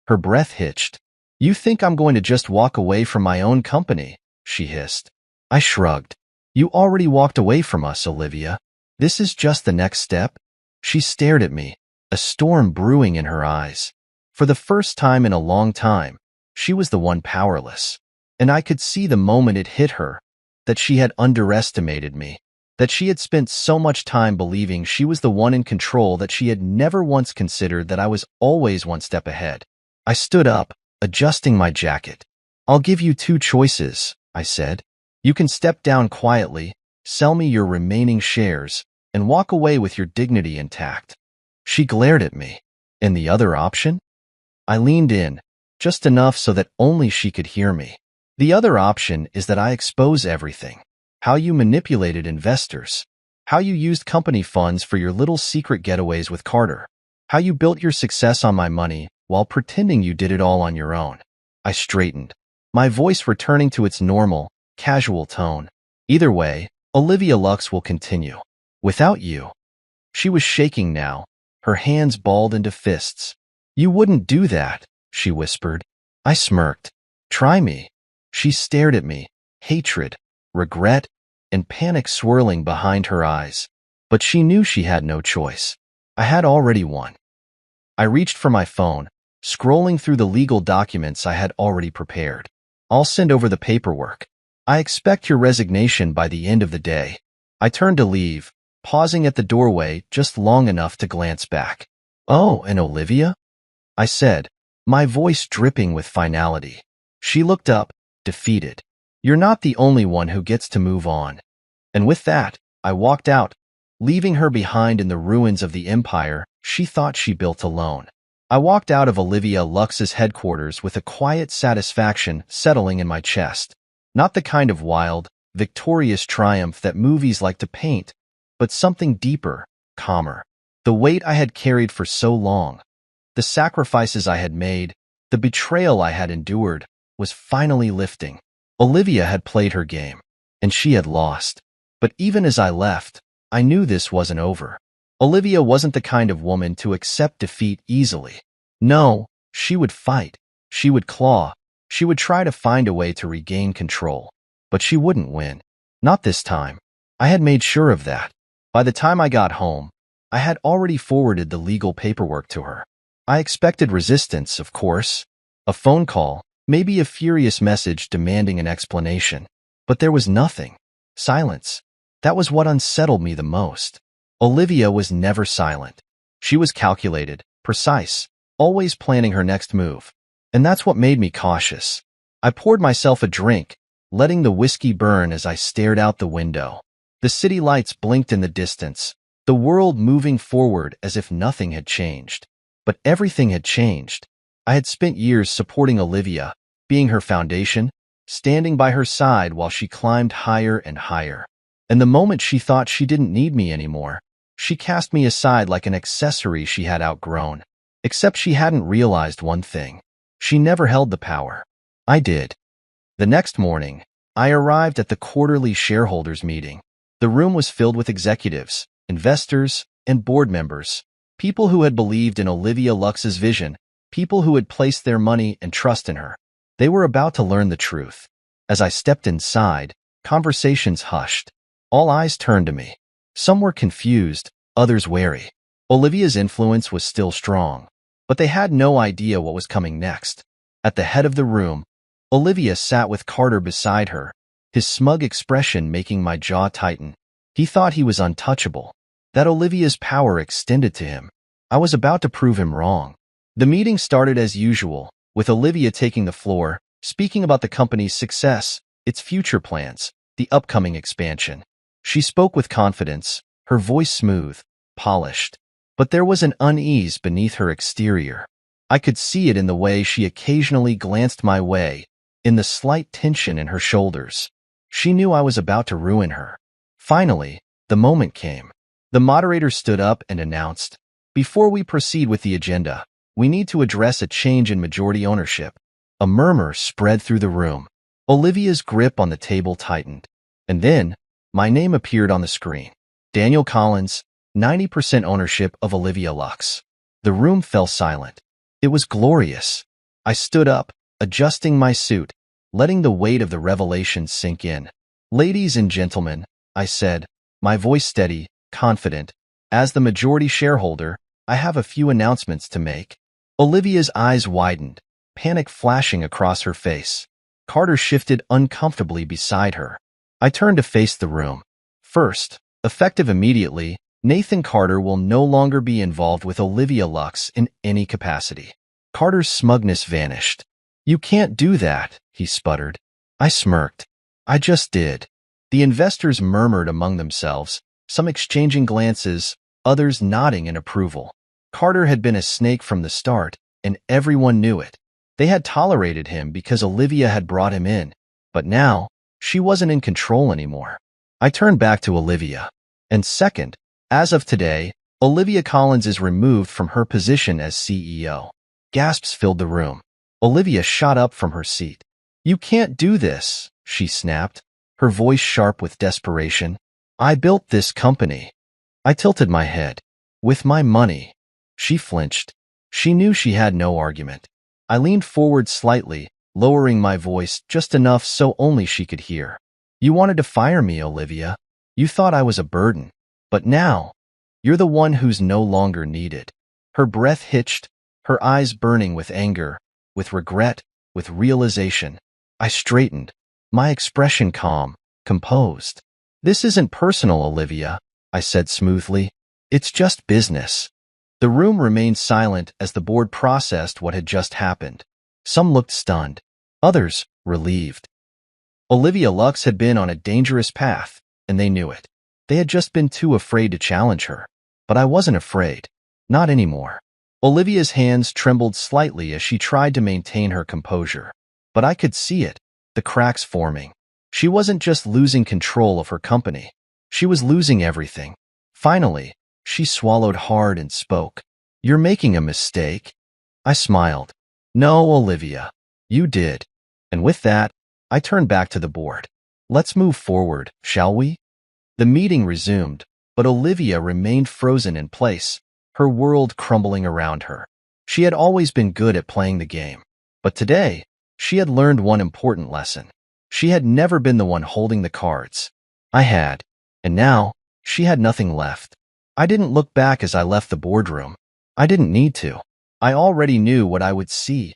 Her breath hitched. "You think I'm going to just walk away from my own company?" she hissed. I shrugged. "You already walked away from us, Olivia. This is just the next step." She stared at me, a storm brewing in her eyes. For the first time in a long time, she was the one powerless. And I could see the moment it hit her, that she had underestimated me, that she had spent so much time believing she was the one in control that she had never once considered that I was always one step ahead. I stood up, adjusting my jacket. "I'll give you two choices," I said. "You can step down quietly, sell me your remaining shares, and walk away with your dignity intact." She glared at me. "And the other option?" I leaned in, just enough so that only she could hear me. "The other option is that I expose everything. How you manipulated investors. How you used company funds for your little secret getaways with Carter. How you built your success on my money while pretending you did it all on your own." I straightened, my voice returning to its normal, casual tone. "Either way, Olivia Lux will continue. Without you." She was shaking now, her hands balled into fists. "You wouldn't do that," she whispered. I smirked. "Try me." She stared at me, hatred, regret, and panic swirling behind her eyes. But she knew she had no choice. I had already won. I reached for my phone, scrolling through the legal documents I had already prepared. "I'll send over the paperwork. I expect your resignation by the end of the day." I turned to leave, pausing at the doorway just long enough to glance back. "Oh, and Olivia?" I said, my voice dripping with finality. She looked up, defeated. "You're not the only one who gets to move on." And with that, I walked out, leaving her behind in the ruins of the empire she thought she built alone. I walked out of Olivia Lux's headquarters with a quiet satisfaction settling in my chest. Not the kind of wild, victorious triumph that movies like to paint, but something deeper, calmer. The weight I had carried for so long, the sacrifices I had made, the betrayal I had endured, was finally lifting. Olivia had played her game, and she had lost. But even as I left, I knew this wasn't over. Olivia wasn't the kind of woman to accept defeat easily. No, she would fight. She would claw. She would try to find a way to regain control. But she wouldn't win. Not this time. I had made sure of that. By the time I got home, I had already forwarded the legal paperwork to her. I expected resistance, of course. A phone call, maybe a furious message demanding an explanation. But there was nothing. Silence. That was what unsettled me the most. Olivia was never silent. She was calculated, precise, always planning her next move. And that's what made me cautious. I poured myself a drink, letting the whiskey burn as I stared out the window. The city lights blinked in the distance, the world moving forward as if nothing had changed. But everything had changed. I had spent years supporting Olivia, being her foundation, standing by her side while she climbed higher and higher. And the moment she thought she didn't need me anymore, she cast me aside like an accessory she had outgrown. Except she hadn't realized one thing. She never held the power. I did. The next morning, I arrived at the quarterly shareholders meeting. The room was filled with executives, investors, and board members, people who had believed in Olivia Lux's vision, people who had placed their money and trust in her. They were about to learn the truth. As I stepped inside, conversations hushed. All eyes turned to me. Some were confused, others wary. Olivia's influence was still strong, but they had no idea what was coming next. At the head of the room, Olivia sat with Carter beside her, his smug expression making my jaw tighten. He thought he was untouchable, that Olivia's power extended to him. I was about to prove him wrong. The meeting started as usual, with Olivia taking the floor, speaking about the company's success, its future plans, the upcoming expansion. She spoke with confidence, her voice smooth, polished. But there was an unease beneath her exterior. I could see it in the way she occasionally glanced my way, in the slight tension in her shoulders. She knew I was about to ruin her. Finally, the moment came. The moderator stood up and announced, "Before we proceed with the agenda, we need to address a change in majority ownership." A murmur spread through the room. Olivia's grip on the table tightened. And then, my name appeared on the screen. Daniel Collins, 90% ownership of Olivia Lux. The room fell silent. It was glorious. I stood up, adjusting my suit, letting the weight of the revelation sink in. "Ladies and gentlemen," I said, my voice steady, confident. "As the majority shareholder, I have a few announcements to make." Olivia's eyes widened, panic flashing across her face. Carter shifted uncomfortably beside her. I turned to face the room. "First, effective immediately, Nathan Carter will no longer be involved with Olivia Lux in any capacity." Carter's smugness vanished. "You can't do that," he sputtered. I smirked. "I just did." The investors murmured among themselves, some exchanging glances, others nodding in approval. Carter had been a snake from the start, and everyone knew it. They had tolerated him because Olivia had brought him in, but now, she wasn't in control anymore. I turned back to Olivia. "And second, as of today, Olivia Collins is removed from her position as CEO." Gasps filled the room. Olivia shot up from her seat. "You can't do this," she snapped, her voice sharp with desperation. "I built this company." I tilted my head. "With my money." She flinched. She knew she had no argument. I leaned forward slightly, lowering my voice just enough so only she could hear. "You wanted to fire me, Olivia. You thought I was a burden. But now, you're the one who's no longer needed." Her breath hitched, her eyes burning with anger, with regret, with realization. I straightened, my expression calm, composed. "This isn't personal, Olivia," I said smoothly. "It's just business." The room remained silent as the board processed what had just happened. Some looked stunned, others relieved. Olivia Lux had been on a dangerous path, and they knew it. They had just been too afraid to challenge her. But I wasn't afraid. Not anymore. Olivia's hands trembled slightly as she tried to maintain her composure. But I could see it, the cracks forming. She wasn't just losing control of her company. She was losing everything. Finally, she swallowed hard and spoke. "You're making a mistake." I smiled. "No, Olivia. You did." And with that, I turned back to the board. "Let's move forward, shall we?" The meeting resumed, but Olivia remained frozen in place, her world crumbling around her. She had always been good at playing the game. But today, she had learned one important lesson. She had never been the one holding the cards. I had. And now, she had nothing left. I didn't look back as I left the boardroom. I didn't need to. I already knew what I would see.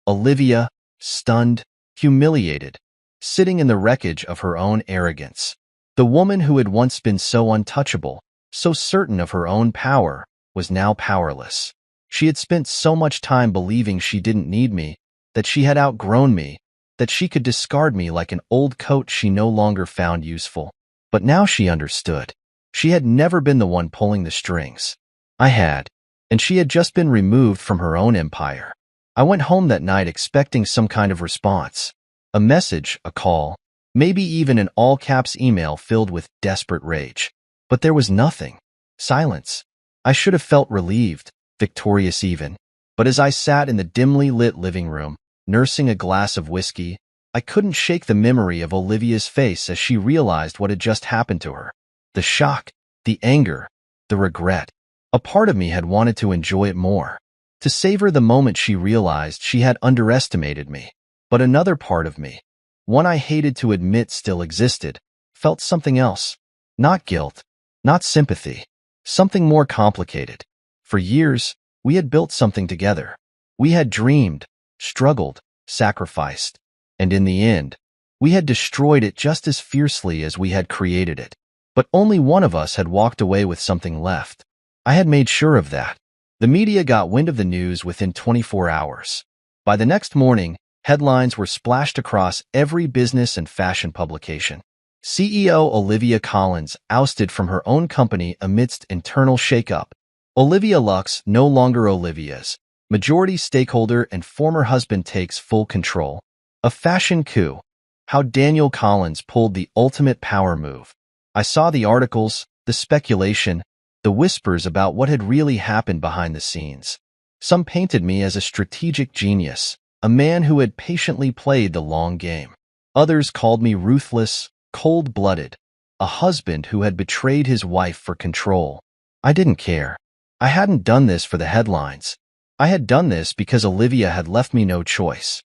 Olivia, stunned, humiliated, sitting in the wreckage of her own arrogance. The woman who had once been so untouchable, so certain of her own power, was now powerless. She had spent so much time believing she didn't need me, that she had outgrown me, that she could discard me like an old coat she no longer found useful. But now she understood. She had never been the one pulling the strings. I had, and she had just been removed from her own empire. I went home that night expecting some kind of response. A message, a call, maybe even an all-caps email filled with desperate rage. But there was nothing. Silence. I should have felt relieved, victorious even. But as I sat in the dimly lit living room, nursing a glass of whiskey, I couldn't shake the memory of Olivia's face as she realized what had just happened to her. The shock, the anger, the regret. A part of me had wanted to enjoy it more, to savor the moment she realized she had underestimated me. But another part of me, one I hated to admit still existed, felt something else. Not guilt, not sympathy, something more complicated. For years, we had built something together. We had dreamed, struggled, sacrificed, and in the end, we had destroyed it just as fiercely as we had created it. But only one of us had walked away with something left. I had made sure of that. The media got wind of the news within 24 hours. By the next morning, headlines were splashed across every business and fashion publication. CEO Olivia Collins ousted from her own company amidst internal shakeup. Olivia Lux, no longer Olivia's majority stakeholder and former husband, takes full control. A fashion coup. How Daniel Collins pulled the ultimate power move. I saw the articles, the speculation, the whispers about what had really happened behind the scenes. Some painted me as a strategic genius, a man who had patiently played the long game. Others called me ruthless, cold-blooded, a husband who had betrayed his wife for control. I didn't care. I hadn't done this for the headlines. I had done this because Olivia had left me no choice.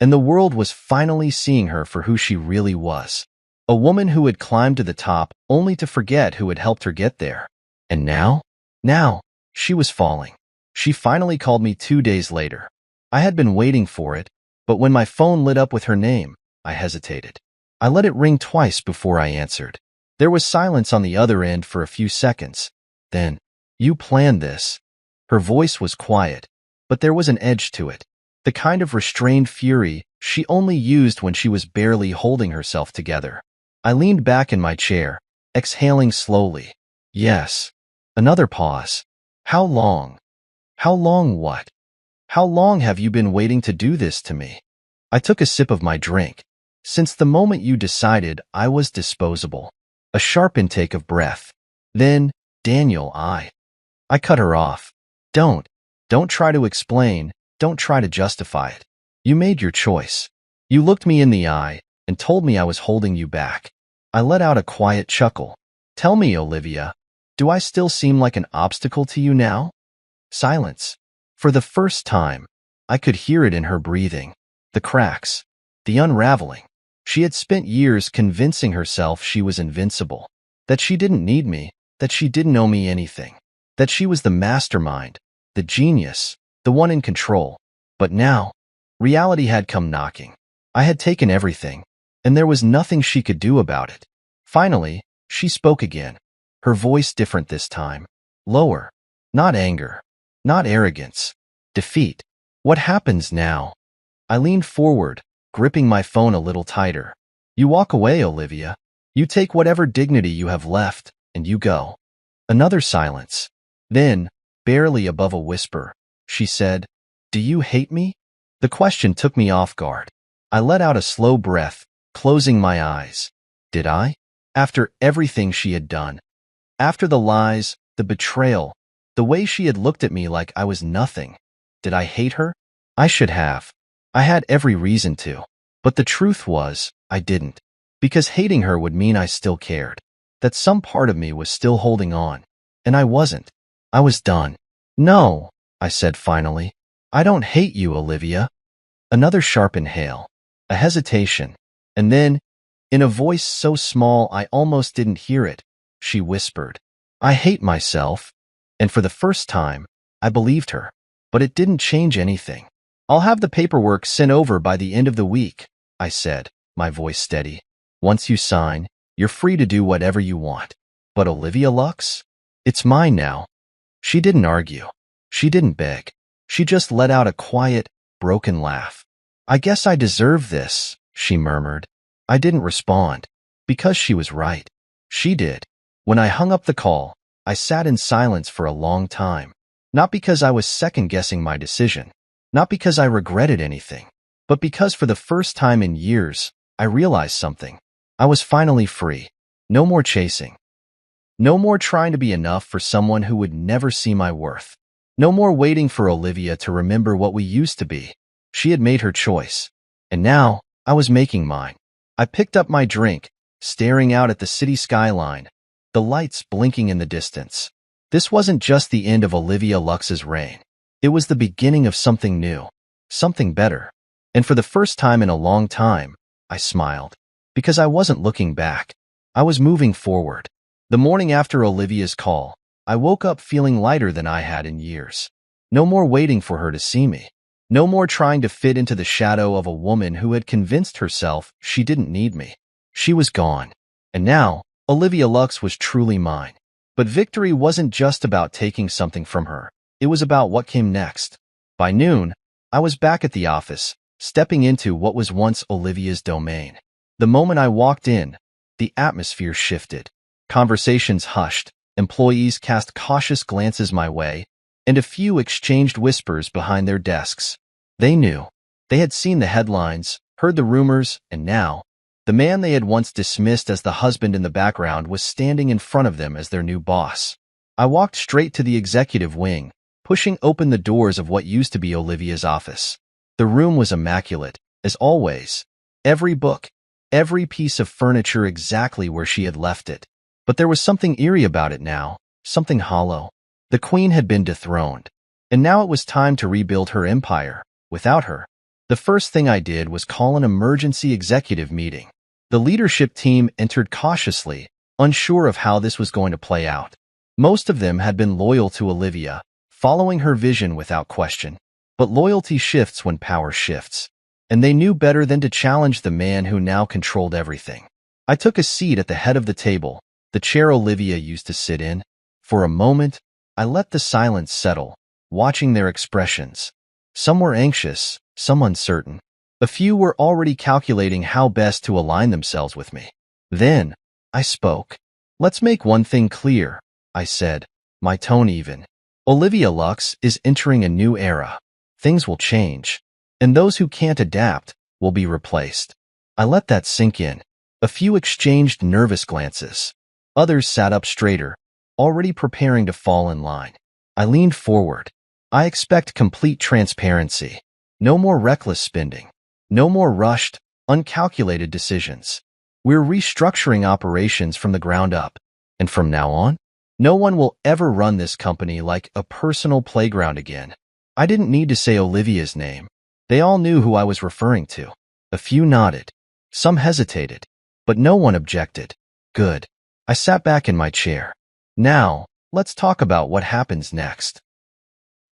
And the world was finally seeing her for who she really was. A woman who had climbed to the top only to forget who had helped her get there. And now? Now, she was falling. She finally called me 2 days later. I had been waiting for it, but when my phone lit up with her name, I hesitated. I let it ring twice before I answered. There was silence on the other end for a few seconds. Then, "You planned this." Her voice was quiet, but there was an edge to it. The kind of restrained fury she only used when she was barely holding herself together. I leaned back in my chair, exhaling slowly. Yes. Another pause. How long? How long what? How long have you been waiting to do this to me? I took a sip of my drink. Since the moment you decided I was disposable. A sharp intake of breath. Then, Daniel, I cut her off. Don't try to explain. Don't try to justify it. You made your choice. You looked me in the eye and told me I was holding you back. I let out a quiet chuckle. Tell me, Olivia, do I still seem like an obstacle to you now? Silence. For the first time, I could hear it in her breathing. The cracks. The unraveling. She had spent years convincing herself she was invincible. That she didn't need me. That she didn't owe me anything. That she was the mastermind. The genius. The one in control. But now, reality had come knocking. I had taken everything, and there was nothing she could do about it. Finally, she spoke again. Her voice different this time. Lower. Not anger. Not arrogance. Defeat. What happens now? I leaned forward, gripping my phone a little tighter. You walk away, Olivia. You take whatever dignity you have left, and you go. Another silence. Then, barely above a whisper, she said, Do you hate me? The question took me off guard. I let out a slow breath, closing my eyes. Did I? After everything she had done. After the lies, the betrayal, the way she had looked at me like I was nothing. Did I hate her? I should have. I had every reason to. But the truth was, I didn't. Because hating her would mean I still cared. That some part of me was still holding on. And I wasn't. I was done. No, I said finally. I don't hate you, Olivia. Another sharp inhale. A hesitation. And then, in a voice so small I almost didn't hear it, she whispered, I hate myself. And for the first time, I believed her. But it didn't change anything. I'll have the paperwork sent over by the end of the week, I said, my voice steady. Once you sign, you're free to do whatever you want. But Olivia Lux? It's mine now. She didn't argue. She didn't beg. She just let out a quiet, broken laugh. I guess I deserve this, she murmured. I didn't respond. Because she was right. She did. When I hung up the call, I sat in silence for a long time. Not because I was second-guessing my decision. Not because I regretted anything. But because for the first time in years, I realized something. I was finally free. No more chasing. No more trying to be enough for someone who would never see my worth. No more waiting for Olivia to remember what we used to be. She had made her choice. And now, I was making mine. I picked up my drink, staring out at the city skyline, the lights blinking in the distance. This wasn't just the end of Olivia Lux's reign. It was the beginning of something new, something better. And for the first time in a long time, I smiled. Because I wasn't looking back. I was moving forward. The morning after Olivia's call, I woke up feeling lighter than I had in years. No more waiting for her to see me. No more trying to fit into the shadow of a woman who had convinced herself she didn't need me. She was gone. And now, Olivia Lux was truly mine. But victory wasn't just about taking something from her. It was about what came next. By noon, I was back at the office, stepping into what was once Olivia's domain. The moment I walked in, the atmosphere shifted. Conversations hushed, employees cast cautious glances my way, and a few exchanged whispers behind their desks. They knew. They had seen the headlines, heard the rumors, and now, the man they had once dismissed as the husband in the background was standing in front of them as their new boss. I walked straight to the executive wing, pushing open the doors of what used to be Olivia's office. The room was immaculate, as always. Every book, every piece of furniture exactly where she had left it. But there was something eerie about it now, something hollow. The queen had been dethroned, and now it was time to rebuild her empire, without her. The first thing I did was call an emergency executive meeting. The leadership team entered cautiously, unsure of how this was going to play out. Most of them had been loyal to Olivia, following her vision without question. But loyalty shifts when power shifts, and they knew better than to challenge the man who now controlled everything. I took a seat at the head of the table, the chair Olivia used to sit in. For a moment, I let the silence settle, watching their expressions. Some were anxious, some uncertain. A few were already calculating how best to align themselves with me. Then, I spoke. "Let's make one thing clear," I said, my tone even. "Olivia Lux is entering a new era. Things will change, and those who can't adapt will be replaced." I let that sink in. A few exchanged nervous glances. Others sat up straighter, already preparing to fall in line. I leaned forward. "I expect complete transparency. No more reckless spending. No more rushed, uncalculated decisions. We're restructuring operations from the ground up, and from now on, no one will ever run this company like a personal playground again." I didn't need to say Olivia's name. They all knew who I was referring to. A few nodded. Some hesitated, but no one objected. Good. I sat back in my chair. Now, let's talk about what happens next.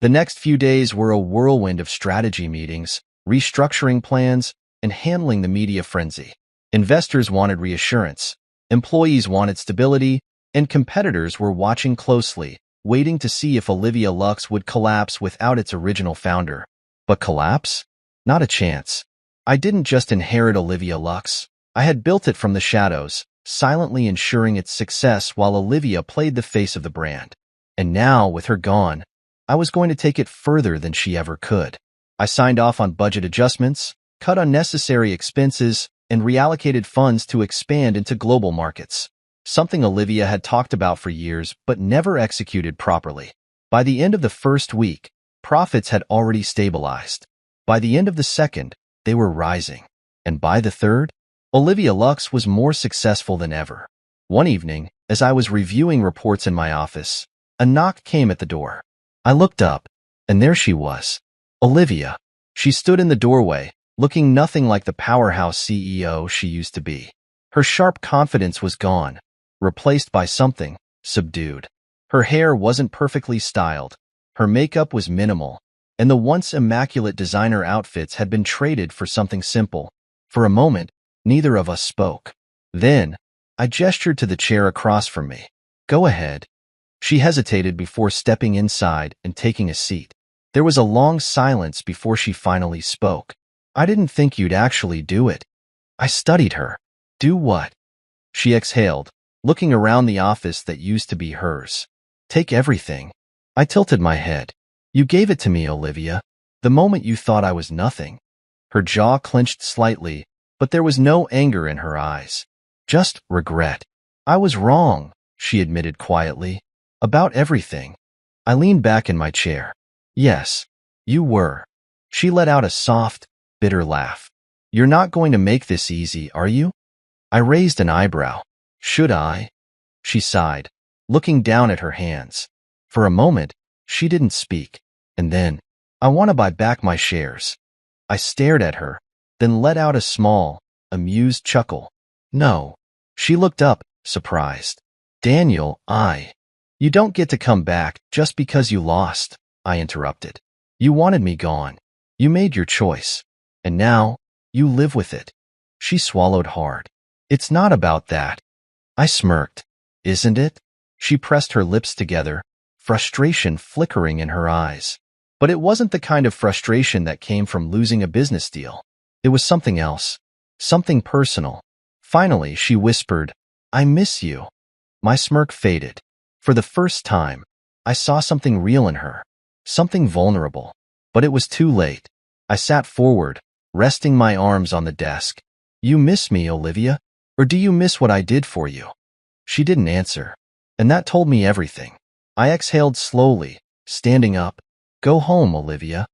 The next few days were a whirlwind of strategy meetings, restructuring plans, and handling the media frenzy. Investors wanted reassurance, employees wanted stability, and competitors were watching closely, waiting to see if Olivia Lux would collapse without its original founder. But collapse? Not a chance. I didn't just inherit Olivia Lux. I had built it from the shadows, silently ensuring its success while Olivia played the face of the brand. And now, with her gone, I was going to take it further than she ever could. I signed off on budget adjustments, cut unnecessary expenses, and reallocated funds to expand into global markets. Something Olivia had talked about for years but never executed properly. By the end of the first week, profits had already stabilized. By the end of the second, they were rising. And by the third, Olivia Lux was more successful than ever. One evening, as I was reviewing reports in my office, a knock came at the door. I looked up, and there she was. Olivia. She stood in the doorway, looking nothing like the powerhouse CEO she used to be. Her sharp confidence was gone, replaced by something subdued. Her hair wasn't perfectly styled, her makeup was minimal, and the once immaculate designer outfits had been traded for something simple. For a moment, neither of us spoke. Then, I gestured to the chair across from me. "Go ahead." She hesitated before stepping inside and taking a seat. There was a long silence before she finally spoke. "I didn't think you'd actually do it." I studied her. "Do what?" She exhaled, looking around the office that used to be hers. "Take everything." I tilted my head. "You gave it to me, Olivia, the moment you thought I was nothing." Her jaw clenched slightly, but there was no anger in her eyes. Just regret. "I was wrong," she admitted quietly. "About everything." I leaned back in my chair. "Yes, you were." She let out a soft, bitter laugh. "You're not going to make this easy, are you?" I raised an eyebrow. "Should I?" She sighed, looking down at her hands. For a moment, she didn't speak, and then, "I want to buy back my shares." I stared at her, then let out a small, amused chuckle. "No." She looked up, surprised. "Daniel, You don't get to come back just because you lost," I interrupted. "You wanted me gone. You made your choice. And now, you live with it." She swallowed hard. "It's not about that." I smirked. "Isn't it?" She pressed her lips together, frustration flickering in her eyes. But it wasn't the kind of frustration that came from losing a business deal. It was something else, something personal. Finally, she whispered, "I miss you." My smirk faded. For the first time, I saw something real in her, something vulnerable. But it was too late. I sat forward, resting my arms on the desk. "You miss me, Olivia? Or do you miss what I did for you?" She didn't answer, and that told me everything. I exhaled slowly, standing up. "Go home, Olivia.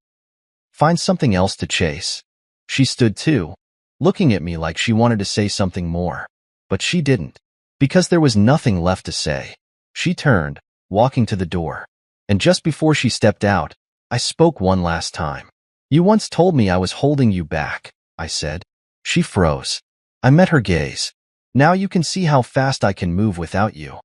Find something else to chase." She stood too, looking at me like she wanted to say something more. But she didn't, because there was nothing left to say. She turned, walking to the door. And just before she stepped out, I spoke one last time. "You once told me I was holding you back," I said. She froze. I met her gaze. "Now you can see how fast I can move without you."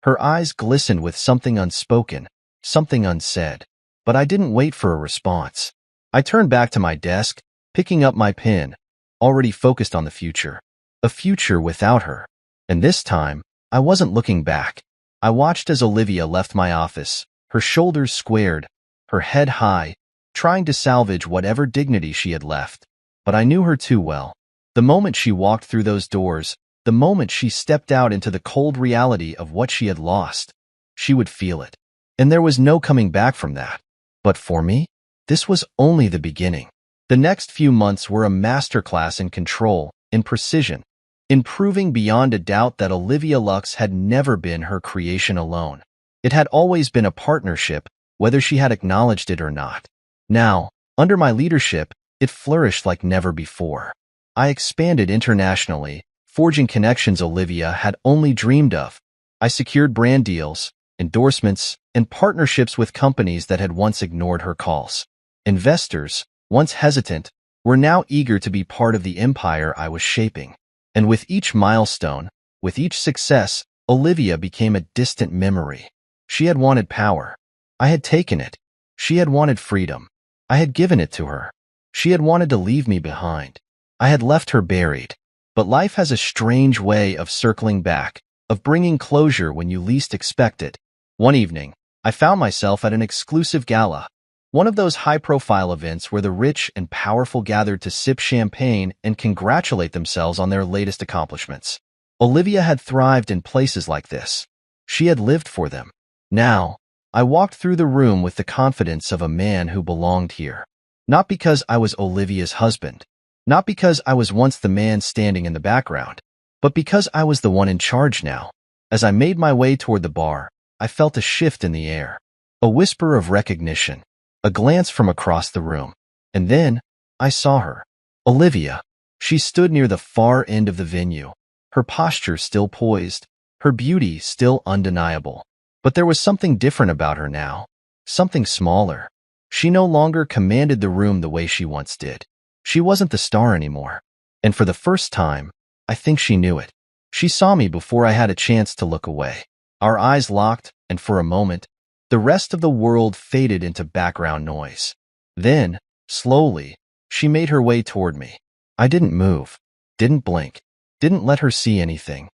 Her eyes glistened with something unspoken, something unsaid. But I didn't wait for a response. I turned back to my desk, picking up my pen, already focused on the future. A future without her. And this time, I wasn't looking back. I watched as Olivia left my office, her shoulders squared, her head high, trying to salvage whatever dignity she had left. But I knew her too well. The moment she walked through those doors, the moment she stepped out into the cold reality of what she had lost, she would feel it. And there was no coming back from that. But for me, this was only the beginning. The next few months were a masterclass in control, in precision, in proving beyond a doubt that Olivia Lux had never been her creation alone. It had always been a partnership, whether she had acknowledged it or not. Now, under my leadership, it flourished like never before. I expanded internationally, forging connections Olivia had only dreamed of. I secured brand deals, endorsements, and partnerships with companies that had once ignored her calls. Investors, once hesitant, were now eager to be part of the empire I was shaping. And with each milestone, with each success, Olivia became a distant memory. She had wanted power. I had taken it. She had wanted freedom. I had given it to her. She had wanted to leave me behind. I had left her buried. But life has a strange way of circling back, of bringing closure when you least expect it. One evening, I found myself at an exclusive gala, one of those high-profile events where the rich and powerful gathered to sip champagne and congratulate themselves on their latest accomplishments. Olivia had thrived in places like this. She had lived for them. Now, I walked through the room with the confidence of a man who belonged here. Not because I was Olivia's husband, not because I was once the man standing in the background, but because I was the one in charge now. As I made my way toward the bar, I felt a shift in the air, a whisper of recognition, a glance from across the room. And then, I saw her. Olivia. She stood near the far end of the venue, her posture still poised, her beauty still undeniable. But there was something different about her now, something smaller. She no longer commanded the room the way she once did. She wasn't the star anymore. And for the first time, I think she knew it. She saw me before I had a chance to look away. Our eyes locked, and for a moment, the rest of the world faded into background noise. Then, slowly, she made her way toward me. I didn't move, didn't blink, didn't let her see anything.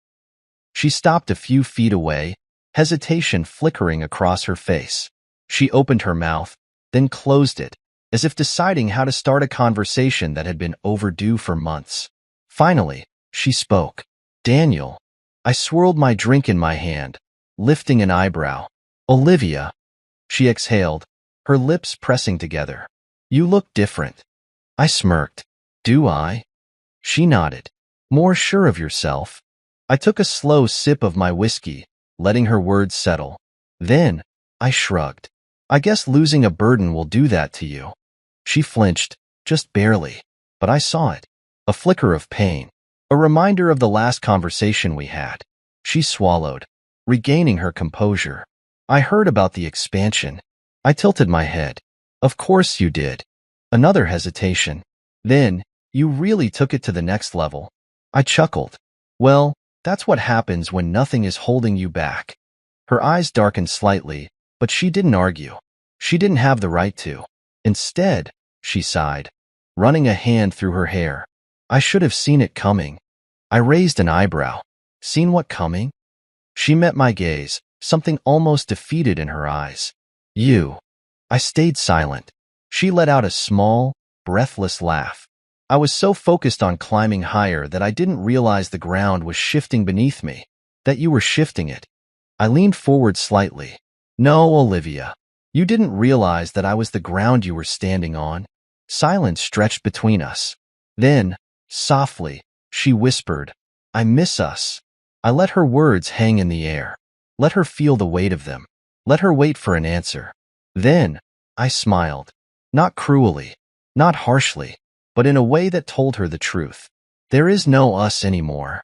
She stopped a few feet away, hesitation flickering across her face. She opened her mouth, then closed it, as if deciding how to start a conversation that had been overdue for months. Finally, she spoke. "Daniel." I swirled my drink in my hand, lifting an eyebrow. "Olivia." She exhaled, her lips pressing together. "You look different." I smirked. "Do I?" She nodded. "More sure of yourself." I took a slow sip of my whiskey, letting her words settle. Then, I shrugged. "I guess losing a burden will do that to you." She flinched, just barely, but I saw it. A flicker of pain, a reminder of the last conversation we had. She swallowed, regaining her composure. "I heard about the expansion." I tilted my head. "Of course you did." Another hesitation. "Then, you really took it to the next level." I chuckled. "Well, that's what happens when nothing is holding you back." Her eyes darkened slightly, but she didn't argue. She didn't have the right to. Instead, she sighed, running a hand through her hair. "I should have seen it coming." I raised an eyebrow. "Seen what coming?" She met my gaze, something almost defeated in her eyes. You. I stayed silent. She let out a small, breathless laugh. I was so focused on climbing higher that I didn't realize the ground was shifting beneath me, that you were shifting it. I leaned forward slightly. No, Olivia. You didn't realize that I was the ground you were standing on. Silence stretched between us. Then, softly, she whispered, I miss us. I let her words hang in the air. Let her feel the weight of them. Let her wait for an answer. Then, I smiled. Not cruelly, not harshly, but in a way that told her the truth. There is no us anymore.